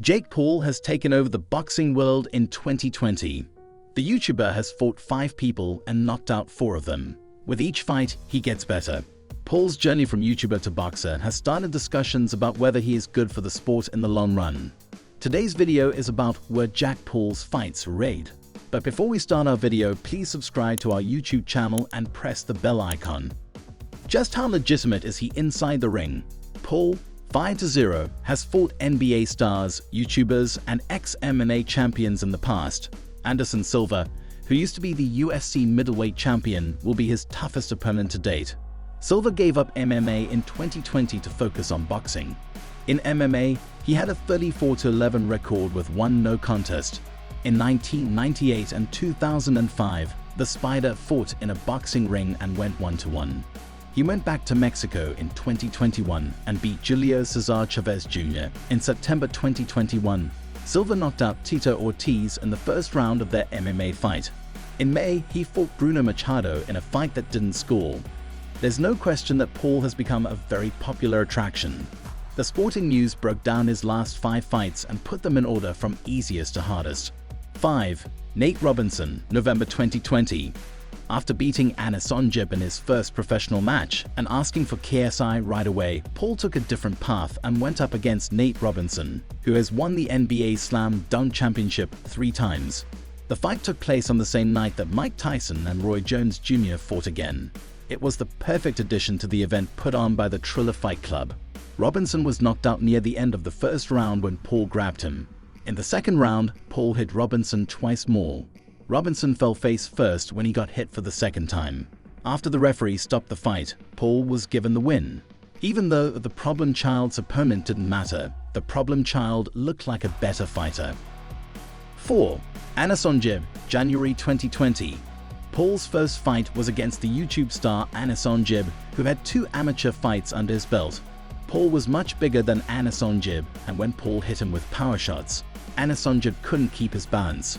Jake Paul has taken over the boxing world in 2020. The YouTuber has fought 5 people and knocked out 4 of them. With each fight, he gets better. Paul's journey from YouTuber to boxer has started discussions about whether he is good for the sport in the long run. Today's video is about were Jake Paul's fights rigged? But before we start our video, please subscribe to our YouTube channel and press the bell icon. Just how legitimate is he inside the ring? Paul, 5-0, has fought NBA stars, YouTubers, and ex-MMA champions in the past. Anderson Silva, who used to be the UFC middleweight champion, will be his toughest opponent to date. Silva gave up MMA in 2020 to focus on boxing. In MMA, he had a 34-11 record with 1 no contest. In 1998 and 2005, the Spider fought in a boxing ring and went 1-1. He went back to Mexico in 2021 and beat Julio Cesar Chavez Jr. In September 2021. Silva knocked out Tito Ortiz in the first round of their MMA fight. In May, he fought Bruno Machado in a fight that didn't score. There's no question that Paul has become a very popular attraction. The Sporting News broke down his last 5 fights and put them in order from easiest to hardest. 5. Nate Robinson, November 2020. After beating Anis Onjib in his first professional match and asking for KSI right away, Paul took a different path and went up against Nate Robinson, who has won the NBA Slam Dunk Championship 3 times. The fight took place on the same night that Mike Tyson and Roy Jones Jr. fought again. It was the perfect addition to the event put on by the Triller Fight Club. Robinson was knocked out near the end of the first round when Paul grabbed him. In the second round, Paul hit Robinson twice more. Robinson fell face first when he got hit for the second time. After the referee stopped the fight, Paul was given the win. Even though the problem child's opponent didn't matter, the problem child looked like a better fighter. 4. Anis Onjib, January 2020. Paul's first fight was against the YouTube star Anis Onjib, who had 2 amateur fights under his belt. Paul was much bigger than Anis Onjib, and when Paul hit him with power shots, Anis Onjib couldn't keep his balance.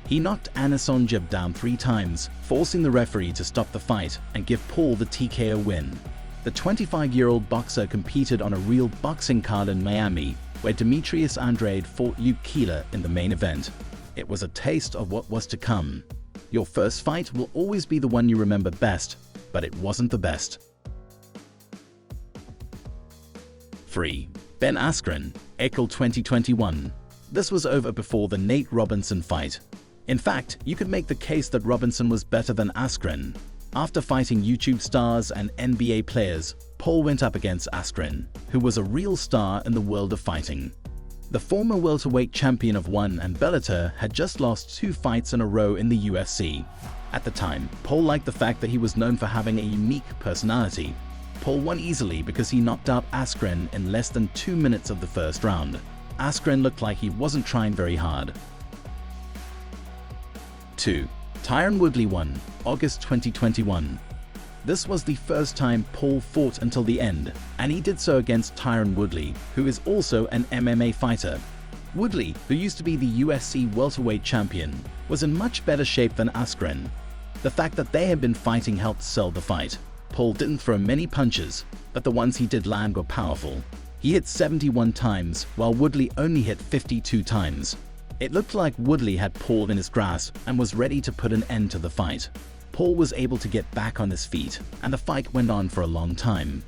He knocked Anis Onjib down 3 times, forcing the referee to stop the fight and give Paul the TKO win. The 25-year-old boxer competed on a real boxing card in Miami, where Demetrius Andrade fought Luke Keeler in the main event. It was a taste of what was to come. Your first fight will always be the one you remember best, but it wasn't the best. 3. Ben Askren, April 2021. This was over before the Nate Robinson fight. In fact, you could make the case that Robinson was better than Askren. After fighting YouTube stars and NBA players, Paul went up against Askren, who was a real star in the world of fighting. The former welterweight champion of ONE and Bellator had just lost 2 fights in a row in the UFC. At the time, Paul liked the fact that he was known for having a unique personality. Paul won easily because he knocked out Askren in less than 2 minutes of the first round. Askren looked like he wasn't trying very hard. 2. Tyron Woodley won, August 2021. This was the first time Paul fought until the end, and he did so against Tyron Woodley, who is also an MMA fighter. Woodley, who used to be the UFC welterweight champion, was in much better shape than Askren. The fact that they had been fighting helped sell the fight. Paul didn't throw many punches, but the ones he did land were powerful. He hit 71 times, while Woodley only hit 52 times. It looked like Woodley had Paul in his grasp and was ready to put an end to the fight. Paul was able to get back on his feet, and the fight went on for a long time.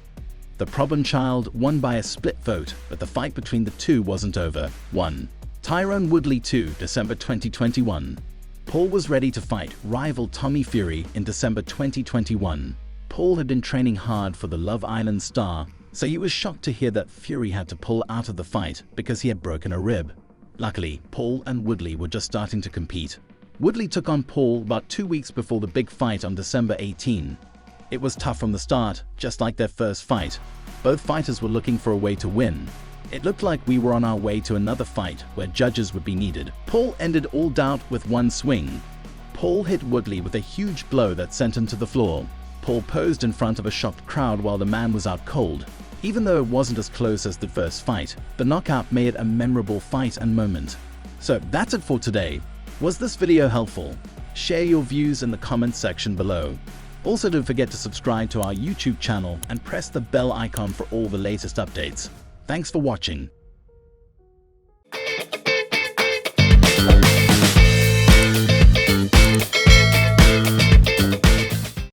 The problem child won by a split vote, but the fight between the two wasn't over. 1. Tyron Woodley 2, December 2021. Paul was ready to fight rival Tommy Fury in December 2021. Paul had been training hard for the Love Island star, so he was shocked to hear that Fury had to pull out of the fight because he had broken a rib. Luckily, Paul and Woodley were just starting to compete. Woodley took on Paul about 2 weeks before the big fight on December 18. It was tough from the start, just like their first fight. Both fighters were looking for a way to win. It looked like we were on our way to another fight where judges would be needed. Paul ended all doubt with 1 swing. Paul hit Woodley with a huge blow that sent him to the floor. Paul posed in front of a shocked crowd while the man was out cold. Even though it wasn't as close as the first fight, the knockout made it a memorable fight and moment. So that's it for today. Was this video helpful? Share your views in the comments section below. Also, don't forget to subscribe to our YouTube channel and press the bell icon for all the latest updates. Thanks for watching.